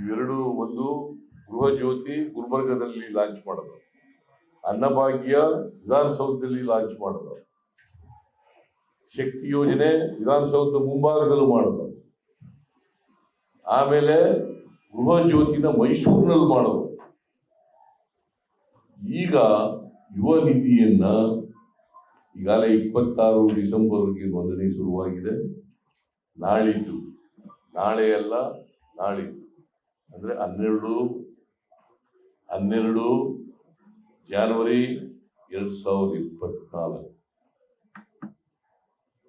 ಇವೆರಡು, ಒಂದು ಗೃಹ ಜ್ಯೋತಿ ಗುಲ್ಬರ್ಗದಲ್ಲಿ ಲಾಂಚ್ ಮಾಡೋದು, ಅನ್ನಭಾಗ್ಯ ವಿಧಾನಸೌಧದಲ್ಲಿ ಲಾಂಚ್ ಮಾಡೋದು, ಶಕ್ತಿ ಯೋಜನೆ ವಿಧಾನಸೌಧದ ಮುಂಭಾಗದಲ್ಲೂ ಮಾಡೋದು, ಆಮೇಲೆ ಗೃಹ ಜ್ಯೋತಿನ ಮೈಸೂರಿನಲ್ಲಿ ಮಾಡೋದು. ಈಗ ಯುವ ನಿಧಿಯನ್ನ ಈಗಾಗಲೇ 26 ಡಿಸೆಂಬರ್ಗೆ ನೋಂದಣಿ ಶುರುವಾಗಿದೆ. ನಾಳಿದ್ದು, ನಾಳೆ ಅಲ್ಲ ನಾಳಿದ್ದು ಅಂದ್ರೆ 12 ಜನವರಿ 2024,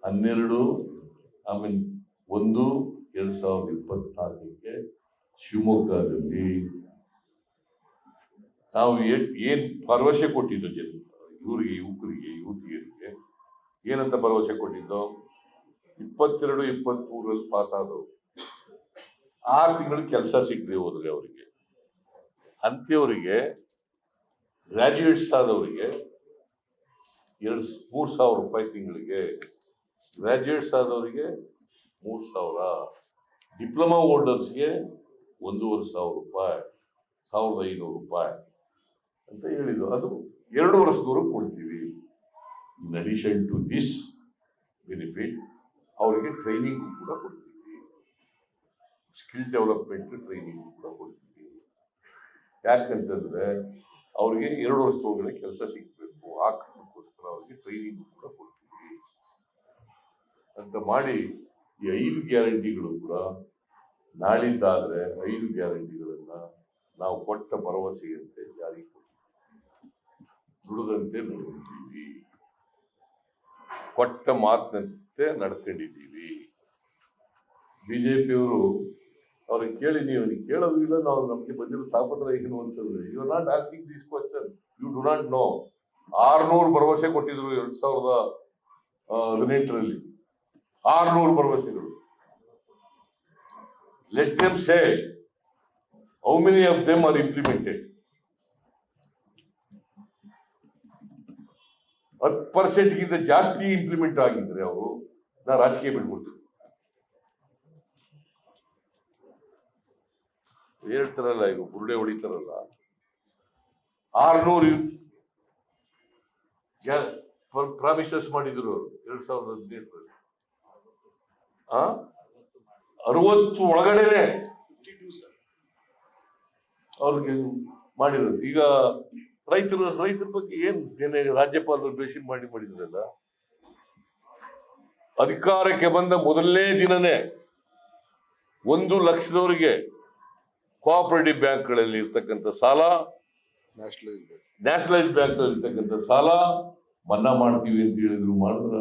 12/1/2024ಕ್ಕೆ ಶಿವಮೊಗ್ಗದಲ್ಲಿ ನಾವು ಏನ್ ಭರವಸೆ ಕೊಟ್ಟಿದ್ದು ಇವರಿಗೆ, ಯುವಕರಿಗೆ, ಯುವತಿಯರಿಗೆ ಏನಂತ ಭರವಸೆ ಕೊಟ್ಟಿದ್ದು, 22-23ರಲ್ಲಿ ಪಾಸ್ ಆದವರು 6 ತಿಂಗಳು ಕೆಲಸ ಸಿಗದೆ ಹೋದ್ರೆ ಅವರಿಗೆ, ಅಂತ್ಯವರಿಗೆ ಗ್ರಾಜ್ಯುಯೇಟ್ಸ್ ಆದವರಿಗೆ 3,000 ರೂಪಾಯಿ ತಿಂಗಳಿಗೆ, ಗ್ರಾಜ್ಯುಯೇಟ್ಸ್ ಆದವರಿಗೆ 3,000, ಡಿಪ್ಲೊಮಾ ಹೋಲ್ಡರ್ಸ್ಗೆ 1,500 ರೂಪಾಯಿ, 1,500 ರೂಪಾಯಿ ಅಂತ ಹೇಳಿದ್ರು. ಅದು 2 ವರ್ಷದವರೆಗೂ ಕೊಡ್ತೀವಿ. In addition to this benefit ಅವರಿಗೆ ಟ್ರೈನಿಂಗ್ ಕೂಡ ಕೊಡ್ತೀವಿ, ಸ್ಕಿಲ್ ಡೆವಲಪ್ಮೆಂಟ್ ಟ್ರೈನಿಂಗ್ ಕೂಡ ಕೊಡ್ತೀವಿ. ಯಾಕಂತಂದ್ರೆ ಅವ್ರಿಗೆ 2 ವರ್ಷದೊಳಗಡೆ ಕೆಲಸ ಸಿಗ್ಬೇಕು, ಆ ಕಾರಣಕ್ಕೋಸ್ಕರ ಅವ್ರಿಗೆ ಟ್ರೈನಿಂಗ್ ಕೂಡ ಕೊಡ್ತೀವಿ ಅಂತ ಮಾಡಿ ಈ 5 ಗ್ಯಾರಂಟಿಗಳು ಕೂಡ ನಾಳಿದ್ದಾದ್ರೆ 5 ಗ್ಯಾರಂಟಿಗಳನ್ನ ನಾವು ಕೊಟ್ಟ ಭರವಸೆಯಂತೆ ಜಾರಿ ದುಡಿದಂತೆ ನಡೆದಿದ್ದೀವಿ, ಕೊಟ್ಟ ಮಾತಿನಂತೆ ನಡ್ಕೊಂಡಿದ್ದೀವಿ. ಬಿಜೆಪಿಯವರು ಅವ್ರಿಗೆ ಕೇಳಿ, ನೀವು ಕೇಳೋದು ಇಲ್ಲ, ನಾವು ನಮ್ಗೆ ಬಂದಿರೋ ತಾಪತ್ರ ಏನು ಅಂತಂದ್ರೆ, you are not asking this question, you do not know. 600 ಭರವಸೆ ಕೊಟ್ಟಿದ್ರು 2018ರಲ್ಲಿ, 600 ಭರವಸೆಗಳು. Let them say how many of them are implemented. 10%ಗಿಂತ ಜಾಸ್ತಿ ಇಂಪ್ಲಿಮೆಂಟ್ ಆಗಿದ್ರೆ ಅವರು ನಾ ರಾಜಕೀಯ ಬಿಟ್ಬಿಡ್ತೀನಿ. ಹೇಳ್ತಾರಲ್ಲ, ಈಗ ಬುರುಡೆ ಹೊಡಿತಾರಲ್ಲ, 600 ಪ್ರಾಮಿಸಸ್ ಮಾಡಿದ್ರು 2018ರಲ್ಲಿ. 60 ಒಳಗಡೆನೆ ಅವ್ರಿಗೆ ಮಾಡಿರೋದು. ಈಗ ರೈತರ ಬಗ್ಗೆ ಏನ್ ರಾಜ್ಯಪಾಲರು ಬೇಷನ್ ಮಾಡಿದ್ರಲ್ಲ, ಅಧಿಕಾರಕ್ಕೆ ಬಂದ ಮೊದಲನೇ ದಿನನೇ 1 ಲಕ್ಷದವರಿಗೆ ಕೋಆಪರೇಟಿವ್ ಬ್ಯಾಂಕ್ಗಳಲ್ಲಿ ಇರ್ತಕ್ಕಂಥ ಸಾಲ, ನ್ಯಾಷನಲೈಸ್ ಬ್ಯಾಂಕ್ ಇರ್ತಕ್ಕಂಥ ಸಾಲ ಮನ್ನಾ ಮಾಡ್ತೀವಿ ಅಂತ ಹೇಳಿದ್ರು. ಮಾಡಿದ್ರ